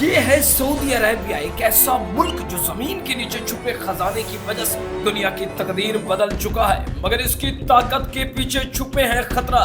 ये है Saudi Arabia, एक ऐसा मुल्क जो जमीन के नीचे छुपे खजाने की वजह से दुनिया की तकदीर बदल चुका है, मगर इसकी ताकत के पीछे छुपे हैं खतरा,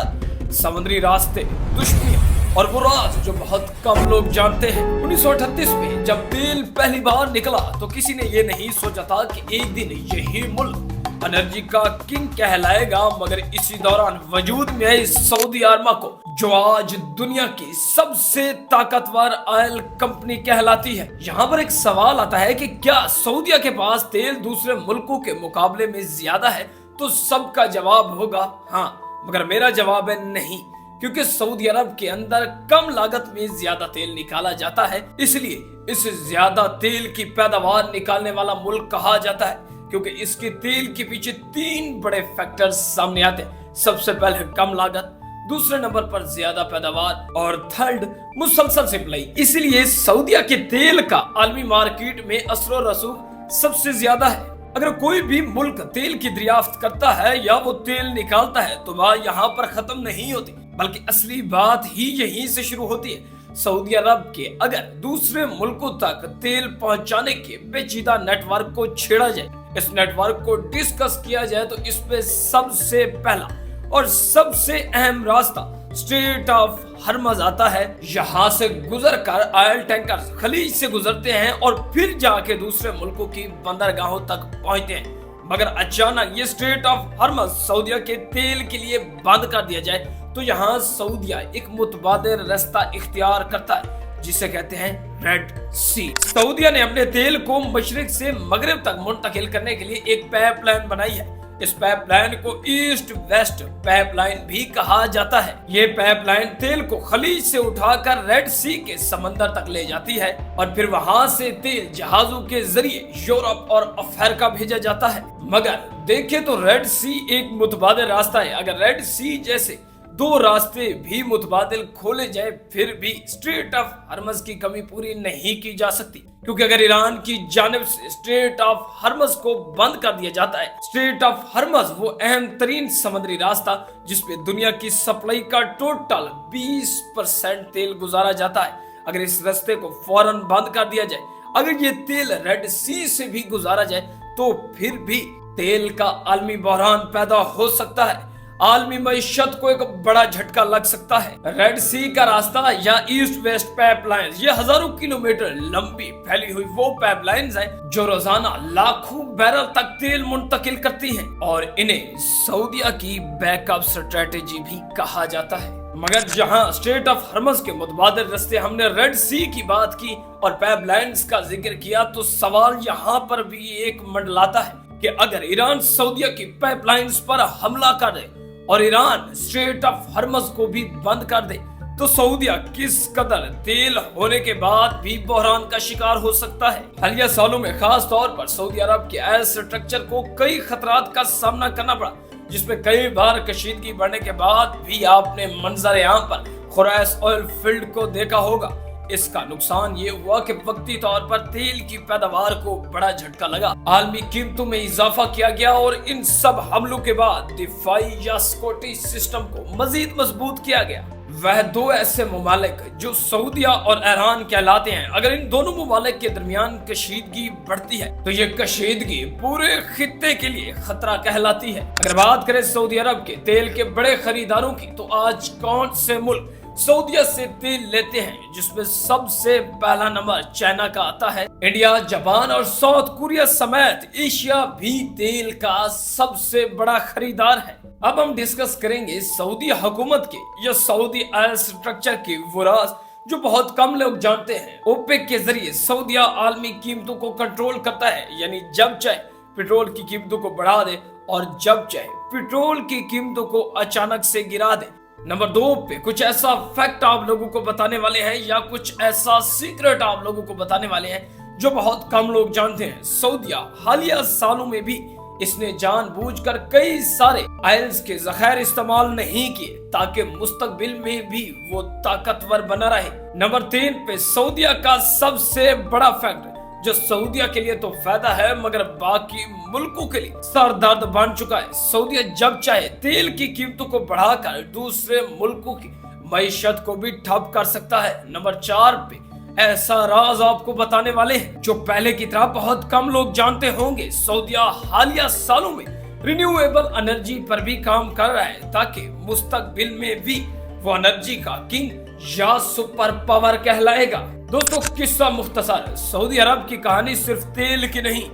समुद्री रास्ते, दुश्मनियां और वो राज जो बहुत कम लोग जानते हैं। 1938 में जब तेल पहली बार निकला तो किसी ने ये नहीं सोचा था कि एक दिन यही मुल्क एनर्जी का किंग कहलाएगा, मगर इसी दौरान वजूद में आई सऊदी अरब को, जो आज दुनिया की सबसे ताकतवर ऑयल कंपनी कहलाती है। यहाँ पर एक सवाल आता है कि क्या सऊदीया के पास तेल दूसरे मुल्कों के मुकाबले में ज्यादा है? तो सबका जवाब होगा हाँ, मगर मेरा जवाब है नहीं, क्योंकि सऊदी अरब के अंदर कम लागत में ज्यादा तेल निकाला जाता है, इसलिए इसे ज्यादा तेल की पैदावार निकालने वाला मुल्क कहा जाता है, क्योंकि इसके तेल के पीछे 3 बड़े फैक्टर्स सामने आते हैं। सबसे पहले कम लागत, दूसरे नंबर पर ज्यादा पैदावार और थर्ड मुसलसल सप्लाई। इसलिए सऊदीया के तेल का आलमी मार्केट में असर और रसूख सबसे ज्यादा है। अगर कोई भी मुल्क तेल की दरियाफ्त करता है या वो तेल निकालता है तो वह यहाँ पर खत्म नहीं होती, बल्कि असली बात ही यहीं से शुरू होती है। सऊदी अरब के अगर दूसरे मुल्कों तक तेल पहुंचाने के पेचीदा नेटवर्क को छेड़ा जाए, इस नेटवर्क को डिस्कस किया जाए, तो इस पे सबसे पहला और सबसे अहम रास्ता स्ट्रेट ऑफ हरमज आता है। यहाँ से गुजरकर ऑयल टैंकर खलीज से गुजरते हैं और फिर जाके दूसरे मुल्कों की बंदरगाहों तक पहुंचते हैं। मगर अचानक ये स्ट्रेट ऑफ हरमज सऊदीया के तेल के लिए बंद कर दिया जाए तो यहाँ सऊदीया एक मुतबादिल रास्ता इख्तियार करता है, जिसे कहते हैं रेड सी। सऊदीया ने अपने तेल को मशरिक से मगरिब तक मुंतकिल करने के लिए एक पाइपलाइन बनाई है। इस पाइपलाइन को ईस्ट वेस्ट पाइपलाइन भी कहा जाता है। ये पाइपलाइन तेल को खलीज से उठाकर रेड सी के समंदर तक ले जाती है और फिर वहां से तेल जहाजों के जरिए यूरोप और अफ्रीका भेजा जाता है। मगर देखें तो रेड सी एक मुतबादिल रास्ता है। अगर रेड सी जैसे 2 रास्ते भी मुतबादिल खोले जाए फिर भी स्ट्रेट ऑफ हरमज की कमी पूरी नहीं की जा सकती, क्योंकि अगर ईरान की जानिब से स्ट्रेट ऑफ हरमज को बंद कर दिया जाता है, स्ट्रेट ऑफ हरमज वो अहम तरीन समुद्री रास्ता जिसपे दुनिया की सप्लाई का टोटल 20% तेल गुजारा जाता है, अगर इस रास्ते को फौरन बंद कर दिया जाए, अगर ये तेल रेड सी से भी गुजारा जाए तो फिर भी तेल का आलमी बहरान पैदा हो सकता है। आलमी मईशत को एक बड़ा झटका लग सकता है। रेड सी का रास्ता या ईस्ट वेस्ट पाइपलाइन ये हजारों किलोमीटर लंबी फैली हुई वो पाइपलाइंस हैं जो रोजाना लाखों बैरल तक तेल मुंतकिल करती हैं और इन्हें सऊदीया की बैकअप स्ट्रेटेजी भी कहा जाता है। मगर जहां स्ट्रेट ऑफ हरमज के मुतबादिल रास्ते हमने रेड सी की बात की और पाइपलाइंस का जिक्र किया, तो सवाल यहाँ पर भी एक मंडलाता है कि अगर ईरान सऊदीया की पाइपलाइंस पर हमला कर दे और ईरान स्ट्रेट ऑफ हरमज को भी बंद कर दे, तो सऊदीया किस कदर तेल होने के बाद भी बहरान का शिकार हो सकता है। हालिया सालों में खास तौर पर सऊदी अरब के ऑयल स्ट्रक्चर को कई खतरात का सामना करना पड़ा, जिसमें कई बार कशीदगी बढ़ने के बाद भी आपने मंजर आम पर खुरैस ऑयल फील्ड को देखा होगा। इसका नुकसान ये हुआ कि वक्ती तौर पर तेल की पैदावार को बड़ा झटका लगा, आलमी कीमतों में इजाफा किया गया और इन सब हमलों के बाद दिफाई या सिक्योरिटी सिस्टम को मजीद मजबूत किया गया। वह 2 ऐसे ममालिक जो सऊदीया और ईरान कहलाते हैं, अगर इन दोनों ममालिक के दरमियान कशीदगी बढ़ती है तो ये कशीदगी पूरे खित्ते के लिए खतरा कहलाती है। अगर बात करें सऊदी अरब के तेल के बड़े खरीदारों की, तो आज कौन से मुल्क सऊदीया से तेल लेते हैं, जिसमें सबसे पहला नंबर चाइना का आता है। इंडिया, जापान और साउथ कोरिया समेत एशिया भी तेल का सबसे बड़ा खरीदार है। अब हम डिस्कस करेंगे सऊदी हुकूमत के या सऊदी ऑयल स्ट्रक्चर के वो राज जो बहुत कम लोग जानते हैं। ओपेक के जरिए सऊदीया आलमी कीमतों को कंट्रोल करता है, यानी जब चाहे पेट्रोल की कीमतों को बढ़ा दे और जब चाहे पेट्रोल की कीमतों को अचानक से गिरा दे। नंबर 2 पे कुछ ऐसा फैक्ट आप लोगों को बताने वाले हैं या कुछ ऐसा सीक्रेट आप लोगों को बताने वाले हैं जो बहुत कम लोग जानते हैं। सऊदीया हालिया सालों में भी इसने जानबूझकर कई सारे ऑयल्स के ज़खायर इस्तेमाल नहीं किए ताकि मुस्तकबिल में भी वो ताकतवर बना रहे। नंबर 3 पे सऊदीया का सबसे बड़ा फैक्ट जो सऊदीया के लिए तो फायदा है मगर बाकी मुल्कों के लिए सरदर्द बन चुका है। सऊदीया जब चाहे तेल की कीमतों को बढ़ाकर दूसरे मुल्कों की मईशत को भी ठप कर सकता है। नंबर 4 पे ऐसा राज आपको बताने वाले हैं जो पहले की तरह बहुत कम लोग जानते होंगे। सऊदीया हालिया सालों में रिन्यूएबल एनर्जी पर भी काम कर रहा है ताकि मुस्तकबिल में भी वो एनर्जी का किंग या सुपर पावर कहलाएगा। दोस्तों, किस्सा मुख्तसर, सऊदी अरब की कहानी सिर्फ तेल की नहीं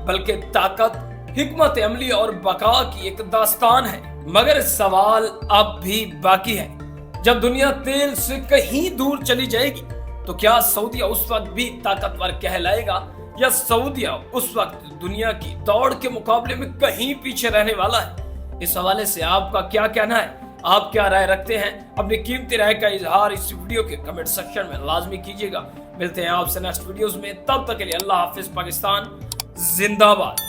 बल्कि ताकत, हिकमत अमली और बका की एक दास्तान है। मगर सवाल अब भी बाकी है, जब दुनिया तेल से कहीं दूर चली जाएगी तो क्या सऊदीया उस वक्त भी ताकतवर कहलाएगा या सऊदीया उस वक्त दुनिया की दौड़ के मुकाबले में कहीं पीछे रहने वाला है? इस हवाले से आपका क्या कहना है? आप क्या राय रखते हैं? अपनी कीमती राय का इजहार इस वीडियो के कमेंट सेक्शन में लाजमी कीजिएगा। मिलते हैं आपसे नेक्स्ट वीडियोस में, तब तक के लिए अल्लाह हाफिज। पाकिस्तान जिंदाबाद।